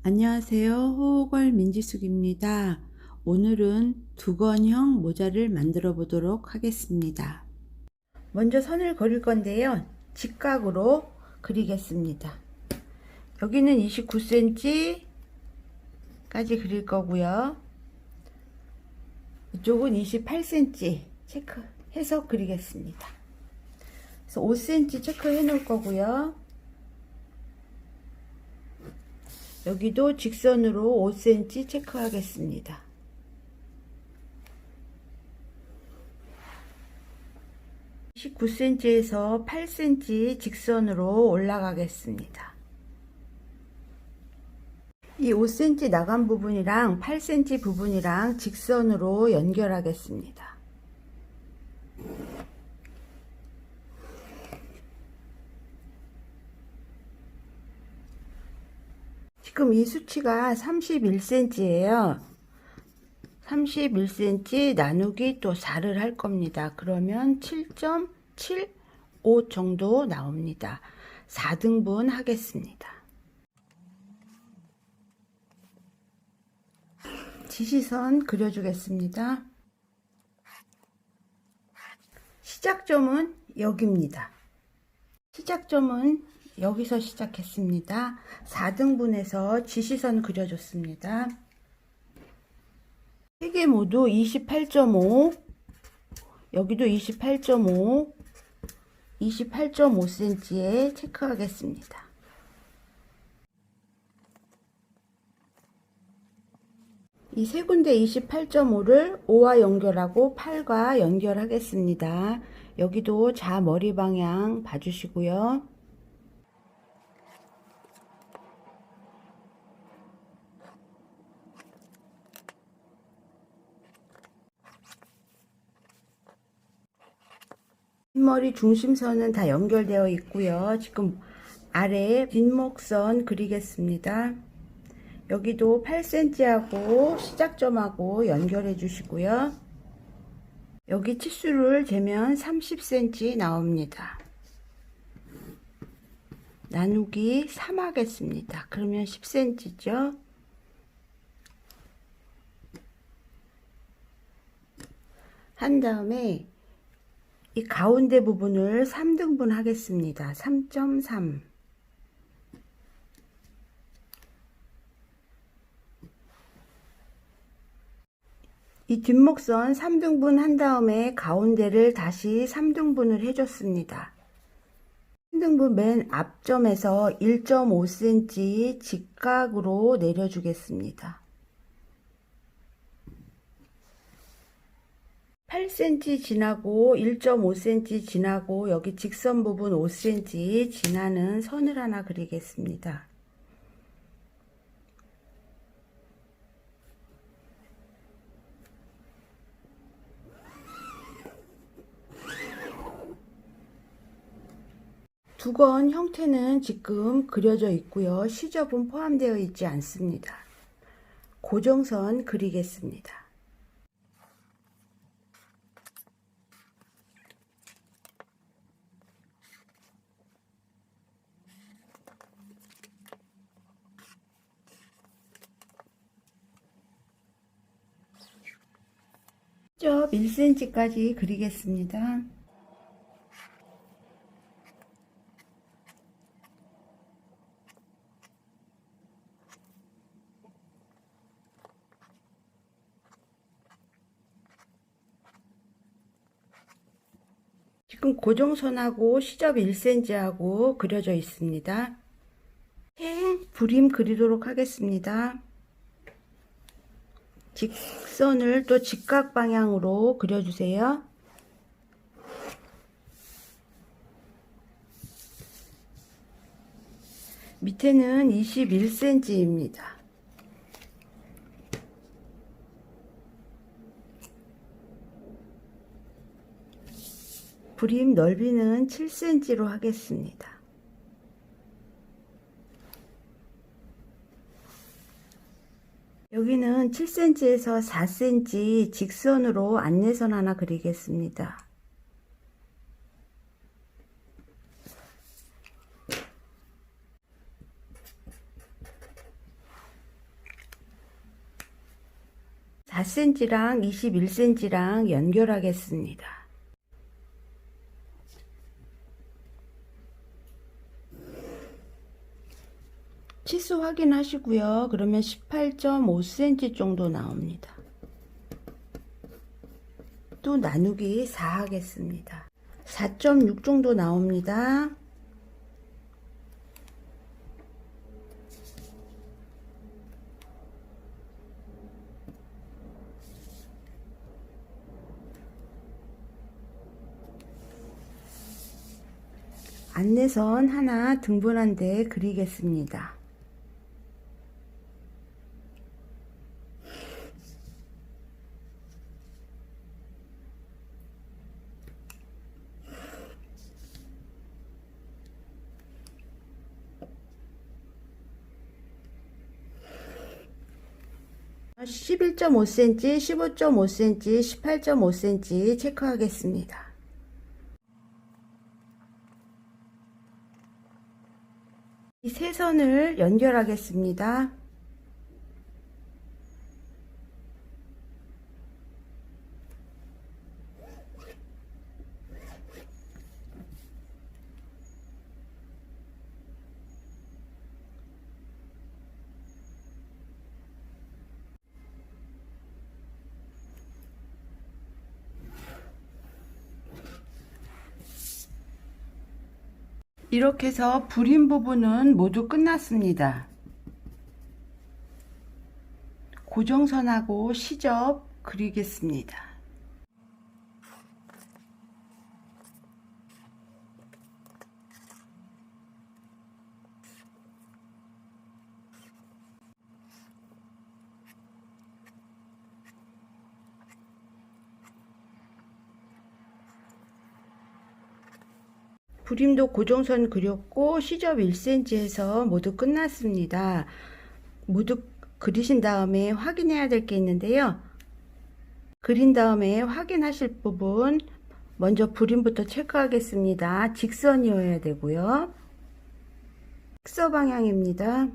안녕하세요. 호호걸 민지숙입니다. 오늘은 두건형 모자를 만들어 보도록 하겠습니다. 먼저 선을 그릴 건데요. 직각으로 그리겠습니다. 여기는 29cm 까지 그릴 거고요. 이쪽은 28cm 체크해서 그리겠습니다. 그래서 5cm 체크해 놓을 거고요. 여기도 직선으로 5cm 체크하겠습니다. 이 19cm에서 8cm 직선으로 올라가겠습니다. 이 5cm 나간 부분이랑 8cm 부분이랑 직선으로 연결하겠습니다. 지금 이 수치가 31cm예요. 31cm 나누기 또 4를 할 겁니다. 그러면 7.75 정도 나옵니다. 4등분 하겠습니다. 지시선 그려주겠습니다. 시작점은 여기입니다. 시작점은 여기서 시작했습니다. 4등분해서 지시선 그려줬습니다. 3개 모두 28.5, 여기도 28.5, 28.5cm에 체크하겠습니다. 이 세 군데 28.5를 5와 연결하고 8과 연결하겠습니다. 여기도 좌 머리 방향 봐주시고요. 뒷머리 중심선은 다 연결되어 있고요. 지금 아래 뒷목선 그리겠습니다. 여기도 8cm하고 시작점하고 연결해 주시고요. 여기 치수를 재면 30cm 나옵니다. 나누기 3 하겠습니다. 그러면 10cm죠. 한 다음에 이 가운데 부분을 3등분 하겠습니다. 3.3. 이 뒷목선 3등분 한 다음에 가운데를 다시 3등분을 해줬습니다. 3등분 맨 앞점에서 1.5cm 직각으로 내려주겠습니다. 8cm 지나고 1.5cm 지나고 여기 직선 부분 5cm 지나는 선을 하나 그리겠습니다. 두건 형태는 지금 그려져 있고요. 시접은 포함되어 있지 않습니다. 고정선 그리겠습니다. 시접 1cm까지 그리겠습니다. 지금 고정선하고 시접 1cm하고 그려져 있습니다. 부림 그리도록 하겠습니다. 직선을 또 직각 방향으로 그려주세요. 밑에는 21cm입니다. 부림 넓이는 7cm로 하겠습니다. 여기는 7cm에서 4cm 직선으로 안내선 하나 그리겠습니다. 4cm랑 21cm랑 연결하겠습니다. 치수 확인하시고요. 그러면 18.5cm 정도 나옵니다. 또 나누기 4 하겠습니다. 4.6 정도 나옵니다. 안내선 하나 등분한 데 그리겠습니다. (11.5cm) (15.5cm) (18.5cm) 체크하겠습니다. 이 세 선을 연결하겠습니다. 이렇게 해서 불임 부분은 모두 끝났습니다. 고정선하고 시접 그리겠습니다. 불임도 고정선 그렸고 시접 1cm 해서 모두 끝났습니다. 모두 그리신 다음에 확인해야 될 게 있는데요. 그린 다음에 확인하실 부분 먼저 불임부터 체크하겠습니다. 직선이어야 되고요. 직선 방향입니다.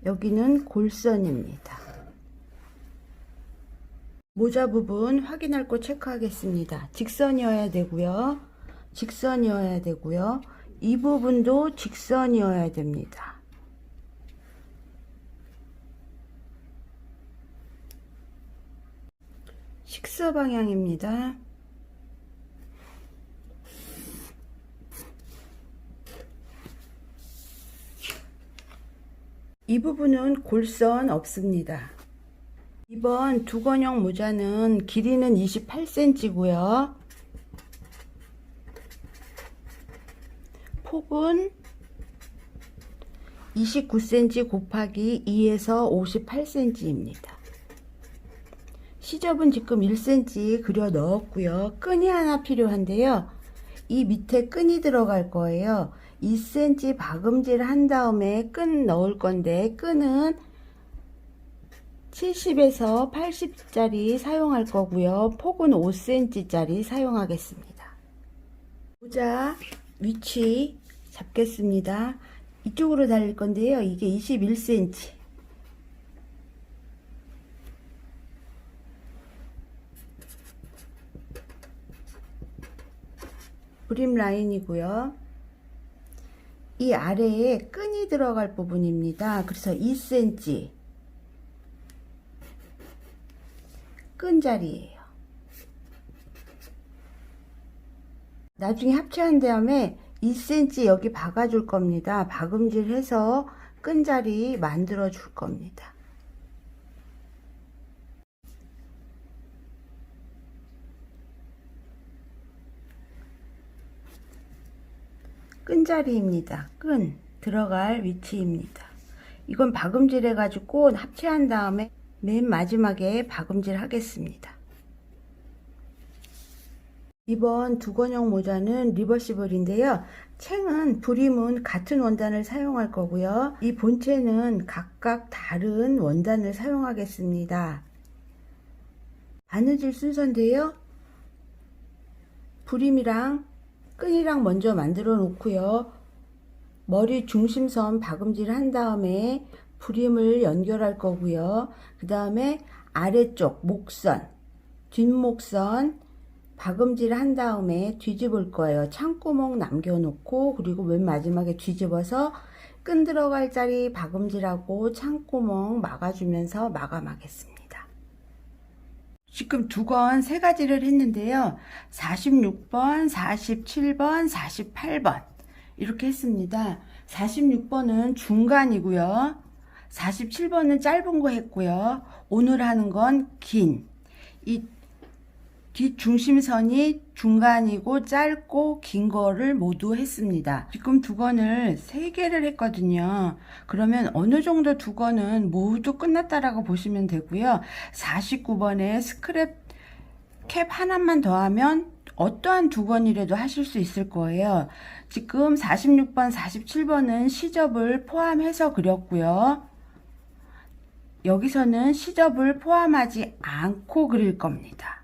여기는 골선입니다. 모자 부분 확인할 거 체크하겠습니다. 직선이어야 되고요. 직선이어야 되고요. 이 부분도 직선이어야 됩니다. 식서 방향입니다. 이 부분은 골선 없습니다. 이번 두건형 모자는 길이는 28cm고요. 폭은 29cm 곱하기 2에서 58cm입니다. 시접은 지금 1cm 그려 넣었고요. 끈이 하나 필요한데요. 이 밑에 끈이 들어갈 거예요. 2cm 박음질 한 다음에 끈 넣을 건데 끈은 70에서 80짜리 사용할 거고요. 폭은 5cm짜리 사용하겠습니다. 모자 위치 잡겠습니다. 이쪽으로 달릴 건데요. 이게 21cm. 브림 라인이고요. 이 아래에 끈이 들어갈 부분입니다. 그래서 2cm 끈 자리예요. 나중에 합체한 다음에 2cm 여기 박아줄 겁니다. 박음질 해서 끈 자리 만들어 줄 겁니다. 끈 자리입니다. 끈 들어갈 위치입니다. 이건 박음질 해가지고 합체한 다음에 맨 마지막에 박음질 하겠습니다. 이번 두건형 모자는 리버시블인데요. 챙은 불임은 같은 원단을 사용할 거고요. 이 본체는 각각 다른 원단을 사용하겠습니다. 바느질 순서인데요. 불임이랑 끈이랑 먼저 만들어 놓고요. 머리 중심선 박음질 한 다음에 브림을 연결할 거고요. 그 다음에 아래쪽 목선, 뒷목선 박음질 한 다음에 뒤집을 거예요. 창구멍 남겨놓고, 그리고 맨 마지막에 뒤집어서 끈 들어갈 자리 박음질하고 창구멍 막아주면서 마감하겠습니다. 지금 두 건 세 가지를 했는데요. 46번, 47번, 48번 이렇게 했습니다. 46번은 중간이고요. 47번은 짧은 거 했고요. 오늘 하는 건 긴, 이 뒷중심선이 중간이고 짧고 긴 거를 모두 했습니다. 지금 두 건을 3개를 했거든요. 그러면 어느 정도 두 건은 모두 끝났다라고 보시면 되고요. 49번에 스크랩 캡 하나만 더하면 어떠한 두 건이라도 하실 수 있을 거예요. 지금 46번, 47번은 시접을 포함해서 그렸고요. 여기서는 시접을 포함하지 않고 그릴 겁니다.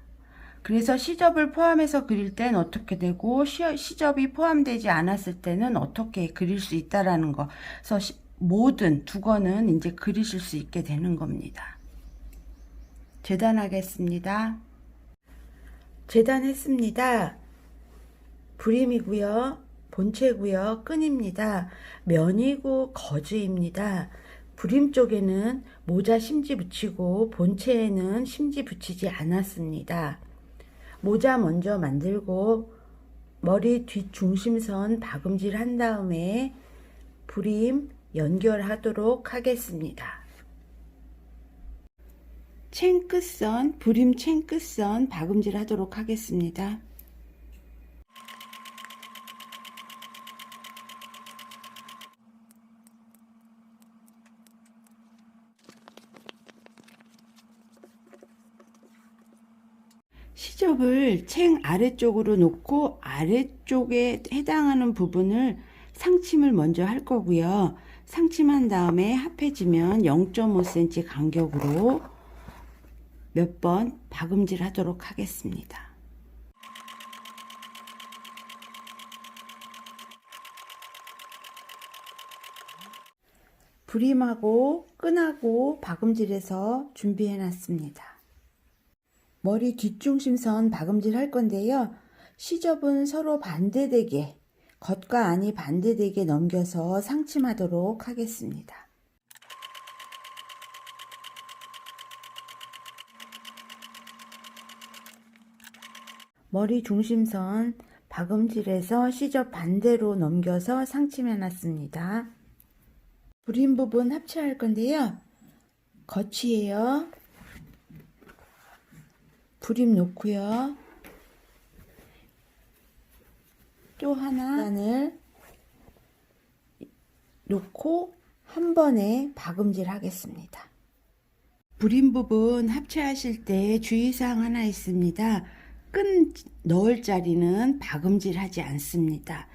그래서 시접을 포함해서 그릴 땐 어떻게 되고 시접이 포함되지 않았을 때는 어떻게 그릴 수 있다라는 거. 그래서 모든 두 건은 이제 그리실 수 있게 되는 겁니다. 재단하겠습니다. 재단했습니다. 브림이고요. 본체고요. 끈입니다. 면이고 거즈입니다. 브림 쪽에는 모자 심지 붙이고 본체에는 심지 붙이지 않았습니다. 모자 먼저 만들고 머리 뒷중심선 박음질 한 다음에 브림 연결하도록 하겠습니다. 챙끝선, 브림 챙끝선 박음질 하도록 하겠습니다. 시접을 챙 아래쪽으로 놓고 아래쪽에 해당하는 부분을 상침을 먼저 할 거고요. 상침한 다음에 합해지면 0.5cm 간격으로 몇 번 박음질 하도록 하겠습니다. 브림하고 끈하고 박음질해서 준비해 놨습니다. 머리 뒷중심선 박음질 할 건데요. 시접은 서로 반대되게, 겉과 안이 반대되게 넘겨서 상침하도록 하겠습니다. 머리 중심선 박음질해서 시접 반대로 넘겨서 상침해 놨습니다. 브림 부분 합체할 건데요. 겉이에요. 브림 놓고요. 또 하나 단을 놓고 한 번에 박음질 하겠습니다. 브림 부분 합체하실 때 주의사항 하나 있습니다. 끈 넣을 자리는 박음질 하지 않습니다.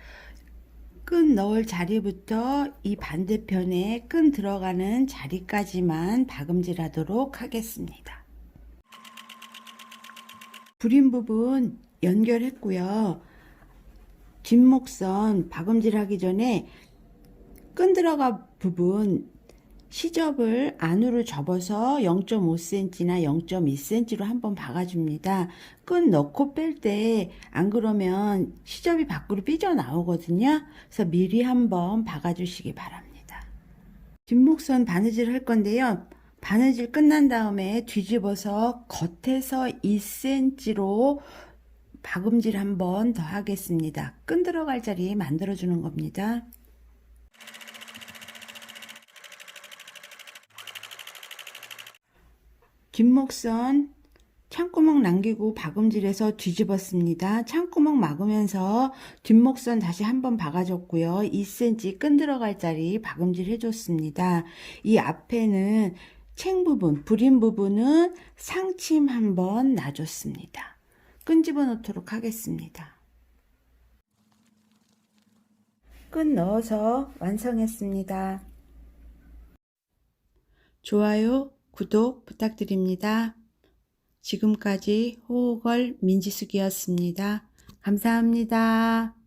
끈 넣을 자리부터 이 반대편에 끈 들어가는 자리까지만 박음질 하도록 하겠습니다. 브림 부분 연결했고요. 뒷목선 박음질 하기 전에 끈 들어가 부분 시접을 안으로 접어서 0.5cm나 0.2cm로 한번 박아줍니다. 끈 넣고 뺄 때 안 그러면 시접이 밖으로 삐져나오거든요. 그래서 미리 한번 박아주시기 바랍니다. 뒷목선 바느질 할 건데요. 바느질 끝난 다음에 뒤집어서 겉에서 2cm로 박음질 한번 더 하겠습니다. 끈 들어갈 자리 만들어 주는 겁니다. 뒷목선 창구멍 남기고 박음질해서 뒤집었습니다. 창구멍 막으면서 뒷목선 다시 한번 박아줬고요. 2cm 끈 들어갈 자리 박음질 해줬습니다. 이 앞에는 챙 부분, 브림 부분은 상침 한번 놔줬습니다. 끈 집어넣도록 하겠습니다. 끈 넣어서 완성했습니다. 좋아요, 구독 부탁드립니다. 지금까지 호흡걸 민지숙이었습니다. 감사합니다.